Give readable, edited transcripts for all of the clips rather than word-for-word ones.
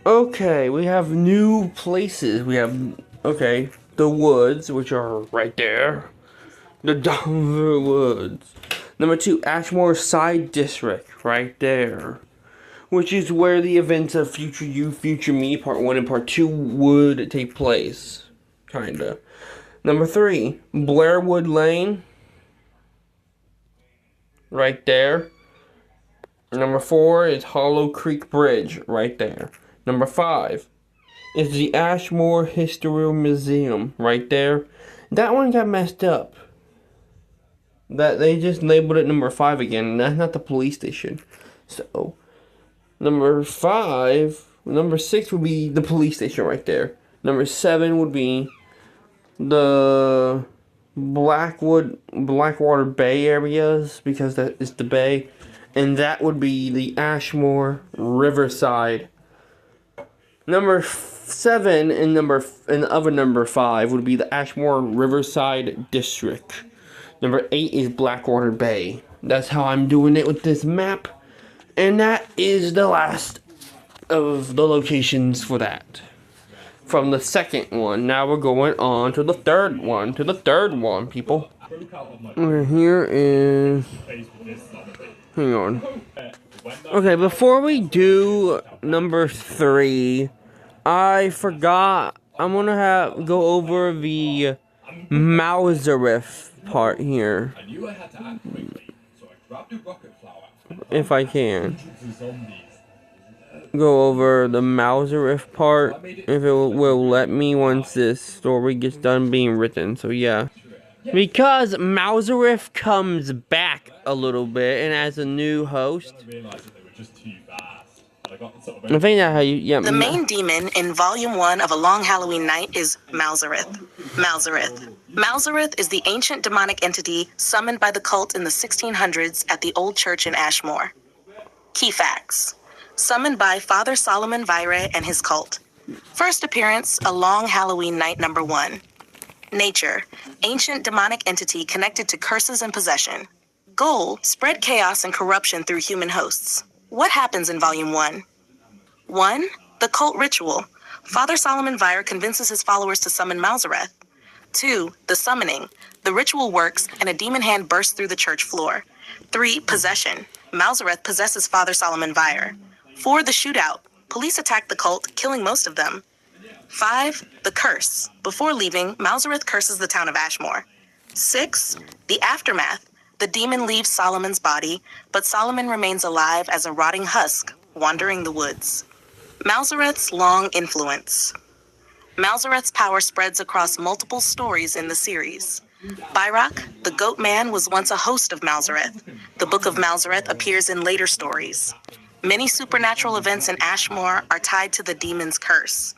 Okay, we have new places. We have, okay, the woods, which are right there. The Denver Woods. Number 2, Ashmore Side District, right there. Which is where the events of Future You, Future Me, Part 1 and Part 2 would take place. Kinda. Number 3, Blairwood Lane. Right there. Number 4 is Hollow Creek Bridge, right there. Number 5 is the Ashmore History Museum, right there. That one got messed up. That they just labeled it number 5 again, and that's not the police station. So, number 6 would be the police station right there. Number 7 would be the Blackwater Bay areas, because that is the bay. And that would be the Ashmore Riverside. Number 7 and number 5 would be the Ashmore Riverside District. Number 8 is Blackwater Bay. That's how I'm doing it with this map. And that is the last of the locations for that. From the second one. Now we're going on to the third one. People. And here is... Hang on. Okay, before we do number 3, I forgot. I'm gonna go over the Malzareth part here. If I can. Go over the Malzareth part, if it will let me once this story gets done being written. So yeah. Because Malzareth comes back a little bit and as a new host. I think that's how you, yeah. The main demon in Volume 1 of A Long Halloween Night is Malzareth. Malzareth is the ancient demonic entity summoned by the cult in the 1600s at the old church in Ashmore. Key facts. Summoned by Father Solomon Vire and his cult. First appearance, A Long Halloween Night number 1. Nature, ancient demonic entity connected to curses and possession. Goal, spread chaos and corruption through human hosts. What happens in Volume 1? 1. The cult ritual. Father Solomon Vire convinces his followers to summon Malzareth. 2. The summoning. The ritual works and a demon hand bursts through the church floor. 3. Possession. Malzareth possesses Father Solomon Vire. 4. The shootout. Police attack the cult, killing most of them. 5. The curse. Before leaving, Malzareth curses the town of Ashmore. 6. The aftermath. The demon leaves Solomon's body, but Solomon remains alive as a rotting husk, wandering the woods. Malzareth's long influence. Malzareth's power spreads across multiple stories in the series. Byrock, the Goat Man, was once a host of Malzareth. The Book of Malzareth appears in later stories. Many supernatural events in Ashmore are tied to the demon's curse.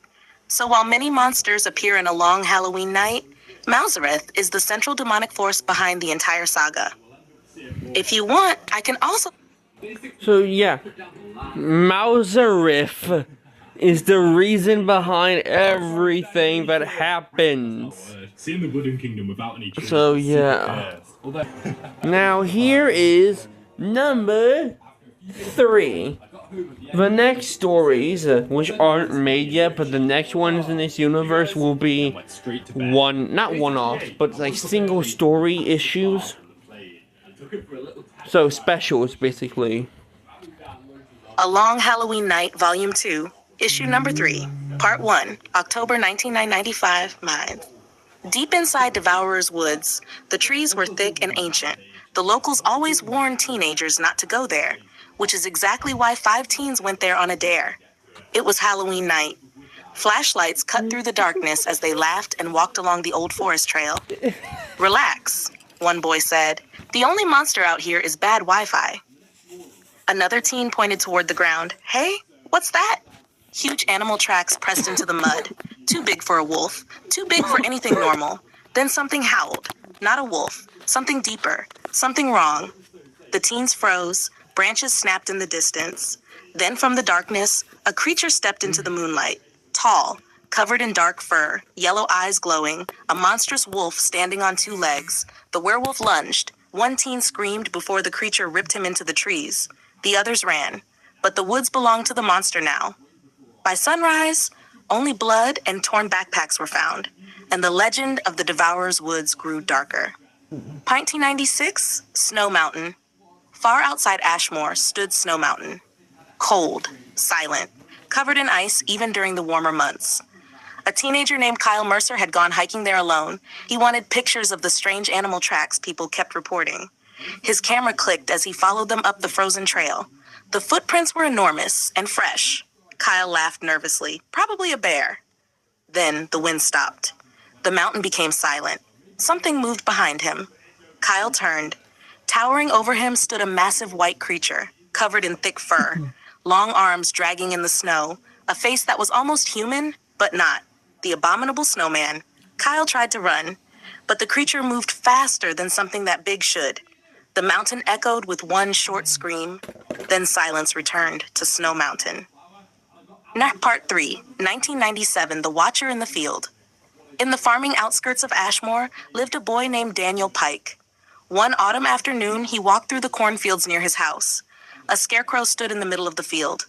So while many monsters appear in A Long Halloween Night, Malzareth is the central demonic force behind the entire saga. If you want, I can also... So yeah, Malzareth is the reason behind everything that happens. So yeah. Now here is number 3. The next stories, which aren't made yet, but the next ones in this universe will be not one-offs, but like single story issues. So specials, basically. A Long Halloween Night, Volume 2, Issue number 3, Part 1, October 1995, Mines. Deep inside Devourer's woods, the trees were thick and ancient. The locals always warned teenagers not to go there, which is exactly why 5 teens went there on a dare. It was Halloween night. Flashlights cut through the darkness as they laughed and walked along the old forest trail. Relax, one boy said. The only monster out here is bad Wi-Fi. Another teen pointed toward the ground. Hey, what's that? Huge animal tracks pressed into the mud. Too big for a wolf, too big for anything normal. Then something howled. Not a wolf, something deeper, something wrong. The teens froze, branches snapped in the distance. Then from the darkness, a creature stepped into the moonlight. Tall, covered in dark fur, yellow eyes glowing, a monstrous wolf standing on 2 legs. The werewolf lunged. One teen screamed before the creature ripped him into the trees. The others ran. But the woods belonged to the monster now. By sunrise, only blood and torn backpacks were found, and the legend of the Devourer's Woods grew darker. 1996, Snow Mountain. Far outside Ashmore stood Snow Mountain. Cold, silent, covered in ice even during the warmer months. A teenager named Kyle Mercer had gone hiking there alone. He wanted pictures of the strange animal tracks people kept reporting. His camera clicked as he followed them up the frozen trail. The footprints were enormous and fresh. Kyle laughed nervously. Probably a bear. Then the wind stopped. The mountain became silent. Something moved behind him. Kyle turned. Towering over him stood a massive white creature, covered in thick fur, long arms dragging in the snow, a face that was almost human, but not. The abominable snowman. Kyle tried to run, but the creature moved faster than something that big should. The mountain echoed with one short scream, then silence returned to Snow Mountain. Part 3, 1997, The Watcher in the Field. In the farming outskirts of Ashmore lived a boy named Daniel Pike. One autumn afternoon, he walked through the cornfields near his house. A scarecrow stood in the middle of the field.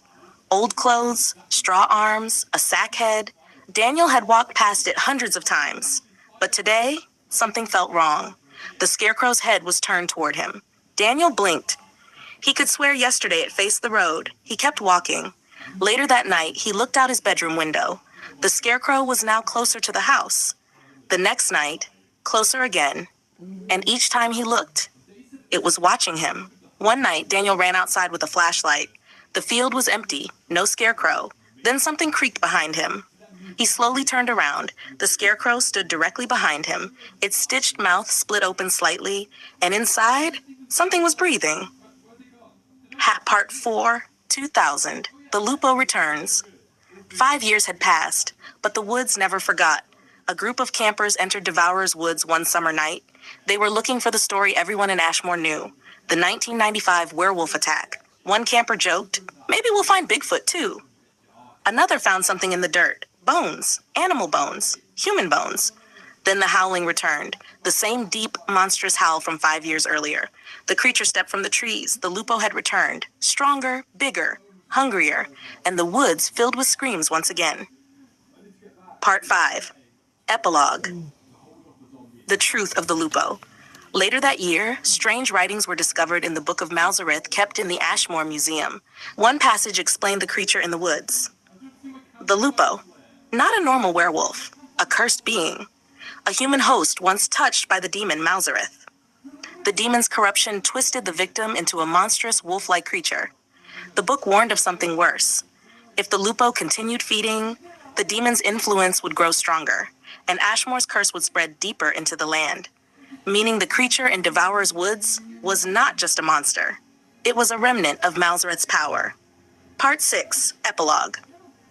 Old clothes, straw arms, a sack head. Daniel had walked past it hundreds of times. But today, something felt wrong. The scarecrow's head was turned toward him. Daniel blinked. He could swear yesterday it faced the road. He kept walking. Later that night, he looked out his bedroom window. The scarecrow was now closer to the house. The next night, closer again. And each time he looked, it was watching him. One night, Daniel ran outside with a flashlight. The field was empty, no scarecrow. Then something creaked behind him. He slowly turned around. The scarecrow stood directly behind him. Its stitched mouth split open slightly, and inside, something was breathing. Part 4, 2000. The Lupo returns. 5 years had passed, but the woods never forgot. A group of campers entered Devourer's Woods one summer night. They were looking for the story everyone in Ashmore knew, the 1995 werewolf attack. One camper joked, "Maybe we'll find Bigfoot too." Another found something in the dirt. Bones, animal bones, human bones. Then the howling returned, the same deep, monstrous howl from 5 years earlier. The creature stepped from the trees. The Lupo had returned, stronger, bigger, hungrier, and the woods filled with screams once again. Part 5. Epilogue. The Truth of the Lupo. Later that year, strange writings were discovered in the Book of Mausarith kept in the Ashmore Museum. One passage explained the creature in the woods. The Lupo. Not a normal werewolf, a cursed being. A human host once touched by the demon Mausarith. The demon's corruption twisted the victim into a monstrous wolf-like creature. The book warned of something worse. If the Lupo continued feeding, the demon's influence would grow stronger, and Ashmore's curse would spread deeper into the land. Meaning the creature in Devourer's Woods was not just a monster. It was a remnant of Mausarith's power. Part 6, Epilogue.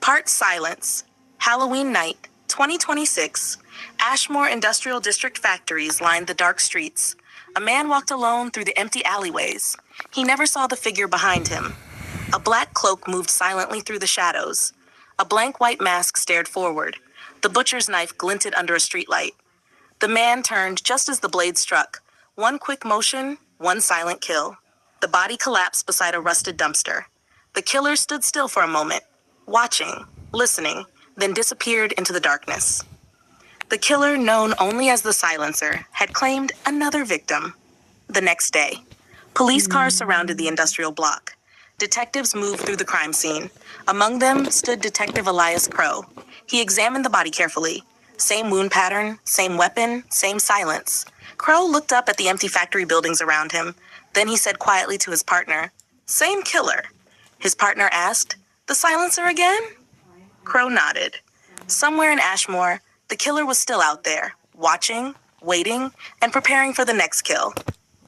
Part Silence. Halloween night, 2026. Ashmore Industrial District factories lined the dark streets. A man walked alone through the empty alleyways. He never saw the figure behind him. A black cloak moved silently through the shadows. A blank white mask stared forward. The butcher's knife glinted under a streetlight. The man turned just as the blade struck. One quick motion, one silent kill. The body collapsed beside a rusted dumpster. The killer stood still for a moment, watching, listening, then disappeared into the darkness. The killer, known only as the Silencer, had claimed another victim. The next day, police cars surrounded the industrial block. Detectives moved through the crime scene. Among them stood Detective Elias Crow. He examined the body carefully. Same wound pattern, same weapon, same silence. Crow looked up at the empty factory buildings around him. Then he said quietly to his partner, "Same killer." His partner asked, "The Silencer again?" Crow nodded. Somewhere in Ashmore, the killer was still out there, watching, waiting, and preparing for the next kill.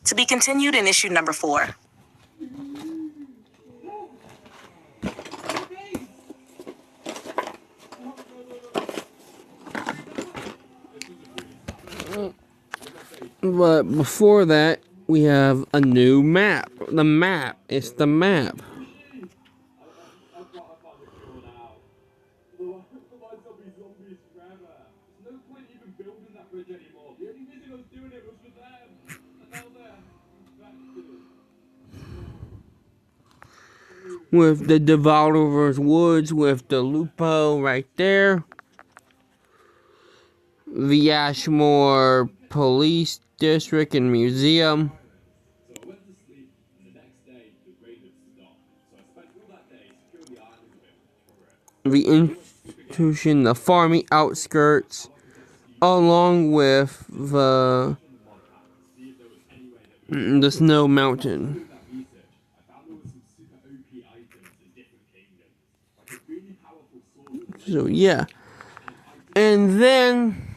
To be continued in issue number 4. But before that, we have a new map. The map. It's the map. with the Devolver's Woods with the Lupo right there. The Ashmore Police District and Museum. The institution, the farming outskirts, along with the Snow Mountain. So yeah, and then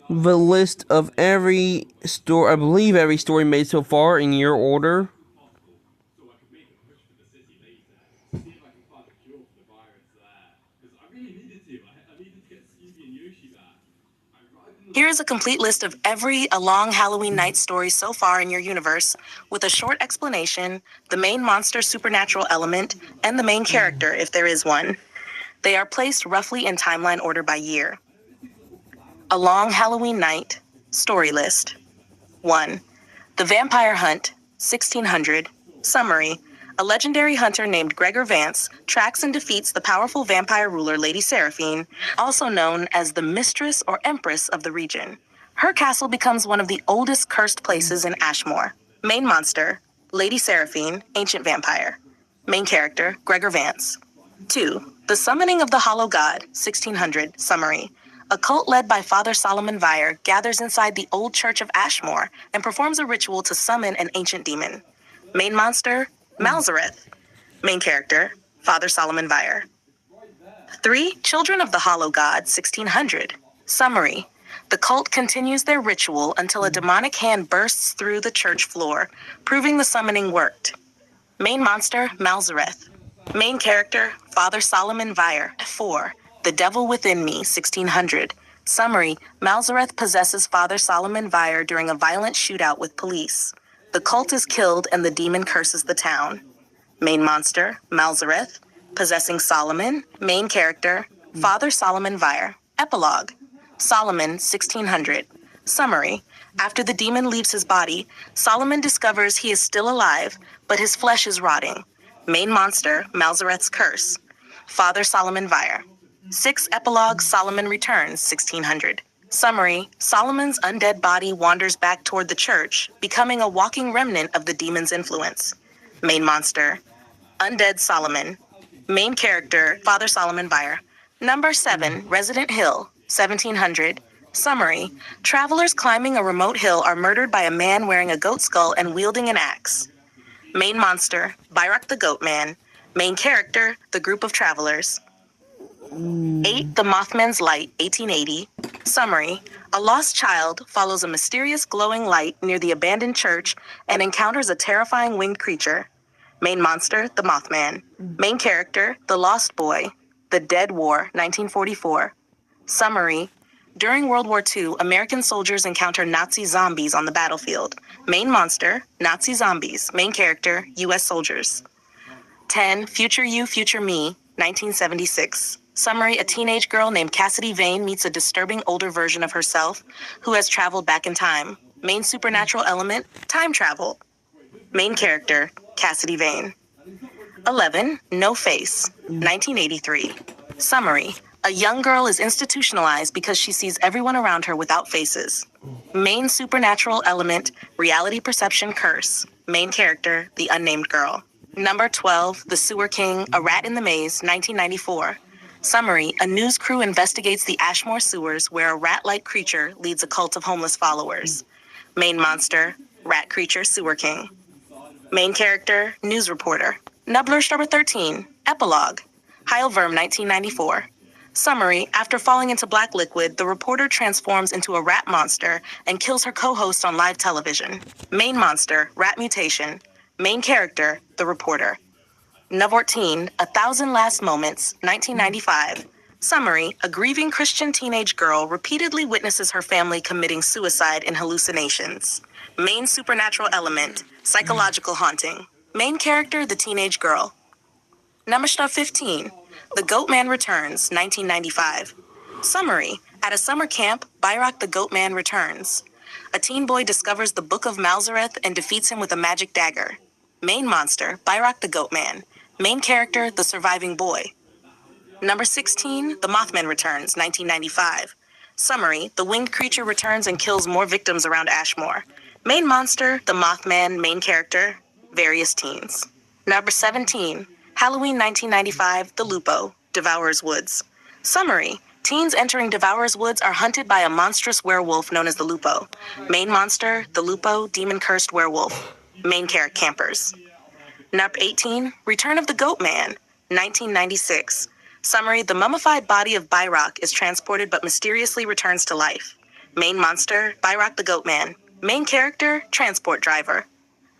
the list of every story, I believe every story made so far in your order. Here is a complete list of every A Long Halloween Night story so far in your universe, with a short explanation, the main monster supernatural element, and the main character, if there is one. They are placed roughly in timeline order by year. A Long Halloween Night story list. 1. The Vampire Hunt, 1600. Summary. A legendary hunter named Gregor Vance tracks and defeats the powerful vampire ruler Lady Seraphine, also known as the mistress or empress of the region. Her castle becomes one of the oldest cursed places in Ashmore. Main monster, Lady Seraphine, ancient vampire. Main character, Gregor Vance. 2. The Summoning of the Hollow God, 1600. Summary. A cult led by Father Solomon Vire gathers inside the old church of Ashmore and performs a ritual to summon an ancient demon. Main monster, Malzareth. Main character, Father Solomon Vire. 3. Children of the Hollow God, 1600. Summary. The cult continues their ritual until a demonic hand bursts through the church floor, proving the summoning worked. Main monster, Malzareth. Main character, Father Solomon Vire. 4. The Devil Within Me, 1600. Summary. Malzareth possesses Father Solomon Vire during a violent shootout with police. The cult is killed and the demon curses the town. Main monster, Malzareth. Possessing Solomon. Main character, Father Solomon Vire. Epilogue. Solomon, 1600. Summary. After the demon leaves his body, Solomon discovers he is still alive, but his flesh is rotting. Main monster, Malzareth's curse. Father Solomon Vire. 6. Epilogue. Solomon returns, 1600. Summary. Solomon's undead body wanders back toward the church, becoming a walking remnant of the demon's influence. Main monster, Undead Solomon. Main character, Father Solomon Vire. Number 7. Resident Hill, 1700. Summary. Travelers climbing a remote hill are murdered by a man wearing a goat skull and wielding an axe. Main monster, Byrak the Goat Man. Main character, the group of travelers. 8. The Mothman's Light, 1880. Summary. A lost child follows a mysterious glowing light near the abandoned church and encounters a terrifying winged creature. Main monster, the Mothman. Main character, the Lost Boy. The Dead War, 1944. Summary. During World War II, American soldiers encounter Nazi zombies on the battlefield. Main monster, Nazi zombies. Main character, U.S. soldiers. 10. Future You, Future Me, 1976. Summary. A teenage girl named Cassidy Vane meets a disturbing older version of herself who has traveled back in time. Main supernatural element, time travel. Main character, Cassidy Vane. 11. No Face, 1983. Summary. A young girl is institutionalized because she sees everyone around her without faces. Main supernatural element, reality perception curse. Main character, the unnamed girl. Number 12. The Sewer King, A Rat in the Maze, 1994. Summary. A news crew investigates the Ashmore sewers where a rat-like creature leads a cult of homeless followers. Main monster, Rat Creature Sewer King. Main character, news reporter. Number 13. Epilogue. Heilworm, 1994. Summary. After falling into black liquid, the reporter transforms into a rat monster and kills her co-host on live television. Main monster, Rat Mutation. Main character, the reporter. Number 14. 1,000 Last Moments, 1995. Summary. A grieving Christian teenage girl repeatedly witnesses her family committing suicide in hallucinations. Main supernatural element, psychological haunting. Main character, the teenage girl. Number 15. The Goat Man Returns, 1995. Summary. At a summer camp, Byrak the Goat Man returns. A teen boy discovers the Book of Malzareth and defeats him with a magic dagger. Main monster, Byrock the Goatman. Main character, the surviving boy. Number 16, The Mothman Returns, 1995. Summary, the winged creature returns and kills more victims around Ashmore. Main monster, the Mothman. Main character, various teens. Number 17, Halloween 1995, The Lupo, Devourer's Woods. Summary, teens entering Devourer's Woods are hunted by a monstrous werewolf known as the Lupo. Main monster, the Lupo, demon-cursed werewolf. Main character, campers. Number 18, Return of the Goatman, 1996. Summary, the mummified body of Byrock is transported but mysteriously returns to life. Main monster, Byrock the Goatman. Main character, transport driver.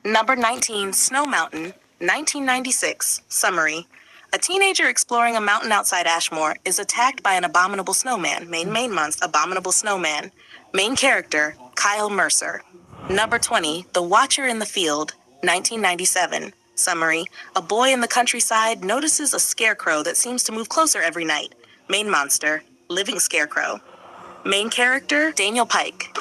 Number 19, Snow Mountain, 1996. Summary, a teenager exploring a mountain outside Ashmore is attacked by an abominable snowman. Main monster, abominable snowman. Main character, Kyle Mercer. Number 20, The Watcher in the Field, 1997. Summary, a boy in the countryside notices a scarecrow that seems to move closer every night. Main monster, living scarecrow. Main character, Daniel Pike.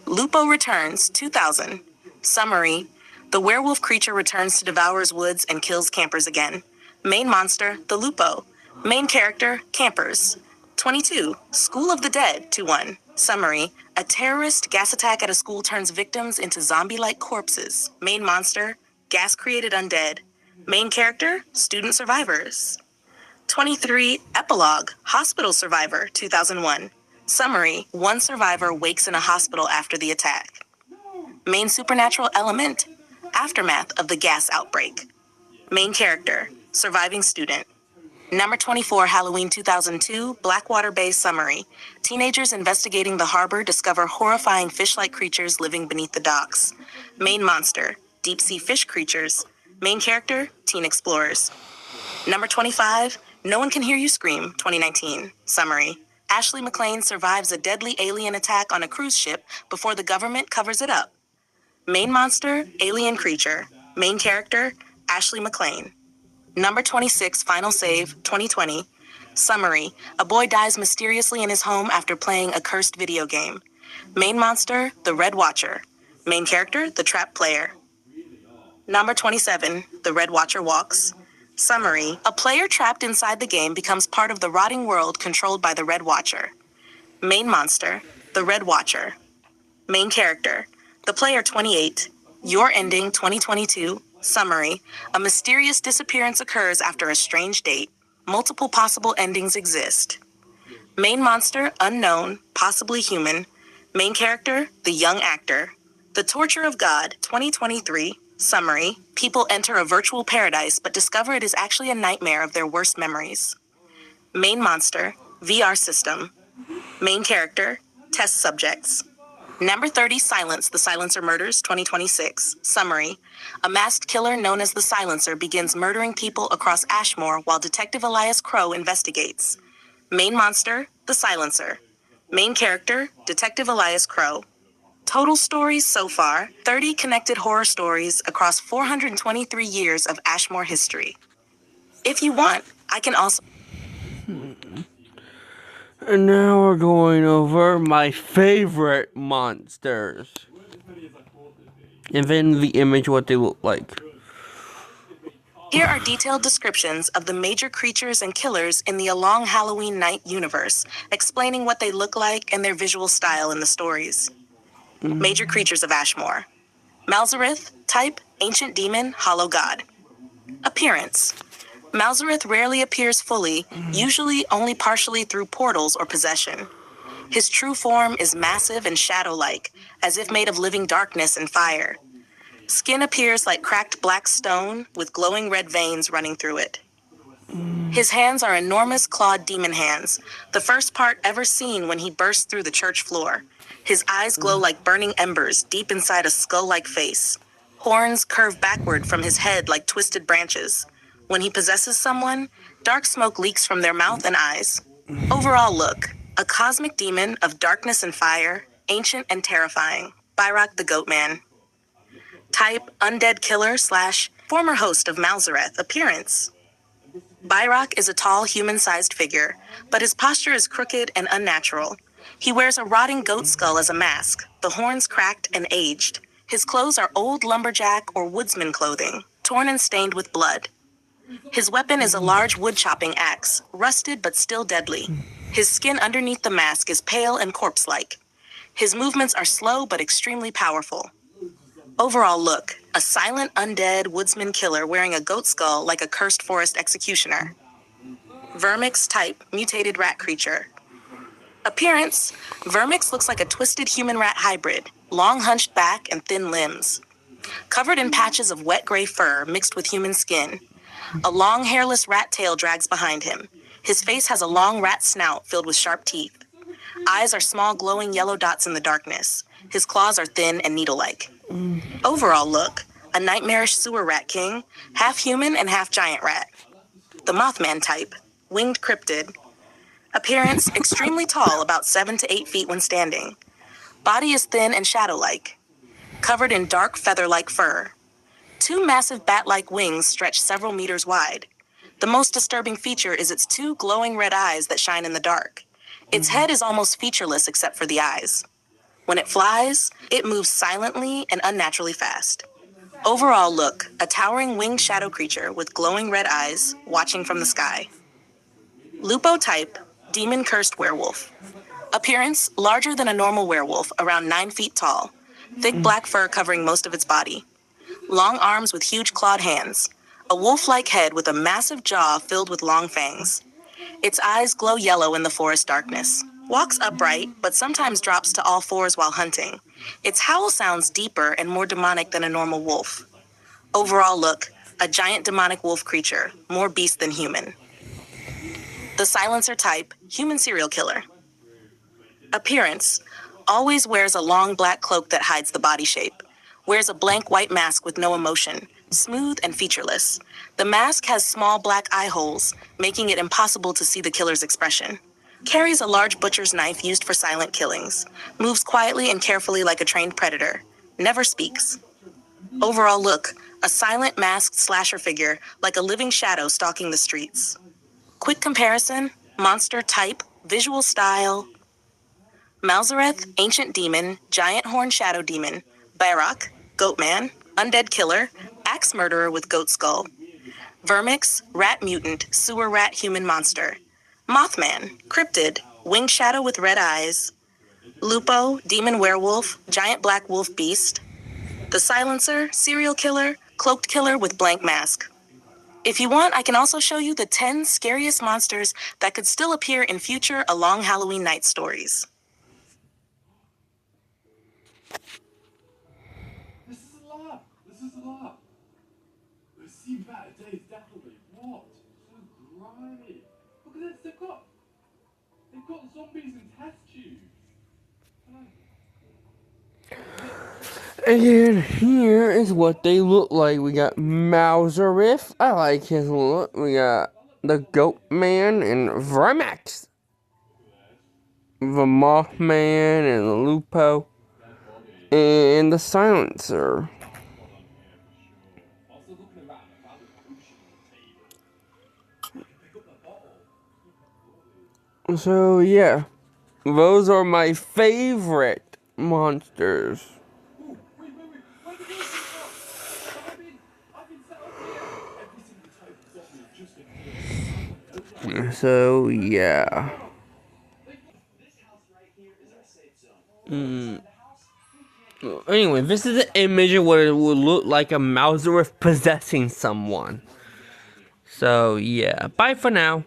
Lupo returns, 2000. Summary, the werewolf creature returns to Devourer's Woods and kills campers again. Main monster, the Lupo. Main character, campers. 22, School of the Dead, 2-1. Summary, a terrorist gas attack at a school turns victims into zombie-like corpses. Main monster, gas-created undead. Main character, student survivors. 23, Epilogue, Hospital Survivor, 2001. Summary, one survivor wakes in a hospital after the attack. Main supernatural element, aftermath of the gas outbreak. Main character, surviving student. Number 24, Halloween 2002, Blackwater Bay Summary. Teenagers investigating the harbor discover horrifying fish-like creatures living beneath the docks. Main monster, deep-sea fish creatures. Main character, teen explorers. Number 25, No One Can Hear You Scream, 2019. Summary, Ashley McLean survives a deadly alien attack on a cruise ship before the government covers it up. Main monster, alien creature. Main character, Ashley McLean. Number 26, Final Save, 2020. Summary, a boy dies mysteriously in his home after playing a cursed video game. Main monster, the Red Watcher. Main character, the Trap Player. Number 27, The Red Watcher Walks. Summary, a player trapped inside the game becomes part of the rotting world controlled by the Red Watcher. Main monster, the Red Watcher. Main character, the player 28. Your Ending, 2022. Summary, a mysterious disappearance occurs after a strange date. Multiple possible endings exist. Main monster, unknown, possibly human. Main character, the young actor. The Torture of God, 2023. Summary, people enter a virtual paradise but discover it is actually a nightmare of their worst memories. Main monster, VR system. Main character, test subjects. Number 30, Silence, The Silencer Murders, 2026. Summary, a masked killer known as the Silencer begins murdering people across Ashmore while Detective Elias Crow investigates. Main monster, the Silencer. Main character, Detective Elias Crow. Total stories so far, 30 connected horror stories across 423 years of Ashmore history. If you want, I can also... And now we're going over my favorite monsters. And then the image, what they look like. Here are detailed descriptions of the major creatures and killers in the A Long Halloween Night universe, explaining what they look like and their visual style in the stories. Major creatures of Ashmore. Malzareth, type, ancient demon, hollow god. Appearance. Malzareth rarely appears fully, usually only partially through portals or possession. His true form is massive and shadow-like, as if made of living darkness and fire. Skin appears like cracked black stone with glowing red veins running through it. His hands are enormous clawed demon hands, the first part ever seen when he burst through the church floor. His eyes glow like burning embers deep inside a skull-like face. Horns curve backward from his head like twisted branches. When he possesses someone, dark smoke leaks from their mouth and eyes. Overall look, a cosmic demon of darkness and fire, ancient and terrifying. Byrock the Goatman. Type, undead killer / former host of Malzareth. Appearance. Byrock is a tall, human-sized figure, but his posture is crooked and unnatural. He wears a rotting goat skull as a mask, the horns cracked and aged. His clothes are old lumberjack or woodsman clothing. torn and stained with blood. His weapon is a large wood-chopping axe, rusted but still deadly. His skin underneath the mask is pale and corpse-like. His movements are slow but extremely powerful. Overall look, a silent undead woodsman killer wearing a goat skull like a cursed forest executioner. Vermix type, mutated rat creature. Appearance, Vermix looks like a twisted human-rat hybrid, long hunched back and thin limbs. Covered in patches of wet gray fur mixed with human skin. A long hairless rat tail drags behind him. His face has a long rat snout filled with sharp teeth. Eyes are small glowing yellow dots in the darkness. His claws are thin and needle-like. Overall look, a nightmarish sewer rat king, half human and half giant rat. The Mothman type, winged cryptid. Appearance, extremely tall, about 7 to 8 feet when standing. Body is thin and shadow-like, covered in dark feather-like fur. 2 massive bat-like wings stretch several meters wide. The most disturbing feature is its 2 glowing red eyes that shine in the dark. Its head is almost featureless except for the eyes. When it flies, it moves silently and unnaturally fast. Overall look, a towering winged shadow creature with glowing red eyes watching from the sky. Lupo type, demon-cursed werewolf. Appearance, larger than a normal werewolf, around 9 feet tall. Thick black fur covering most of its body. Long arms with huge clawed hands. A wolf-like head with a massive jaw filled with long fangs. Its eyes glow yellow in the forest darkness. Walks upright, but sometimes drops to all fours while hunting. Its howl sounds deeper and more demonic than a normal wolf. Overall look, a giant demonic wolf creature, more beast than human. The Silencer type, human serial killer. Appearance, always wears a long black cloak that hides the body shape. Wears a blank white mask with no emotion, smooth and featureless. The mask has small black eye holes, making it impossible to see the killer's expression. Carries a large butcher's knife used for silent killings. Moves quietly and carefully like a trained predator. Never speaks. Overall look, a silent masked slasher figure like a living shadow stalking the streets. Quick comparison, monster type, visual style. Malzareth, ancient demon, giant horn shadow demon. Barok, goatman, undead killer, axe murderer with goat skull. Vermix, rat mutant, sewer rat human monster. Mothman, cryptid, winged shadow with red eyes. Lupo, demon werewolf, giant black wolf beast. The Silencer, serial killer, cloaked killer with blank mask. If you want, I can also show you the 10 scariest monsters that could still appear in future A Long Halloween Night stories. This is a lot. This is a lot. It seems better days, definitely. What? So grimy. Look at this. They've got zombies in test tubes. And here is what they look like. We got Malzareth. I like his look. We got the Goat Man and Vermax. The Mothman and the Lupo. And the Silencer. So yeah, those are my favorite monsters. So yeah. Anyway, this is an image of what it would look like a Malzareth possessing someone. So yeah, bye for now.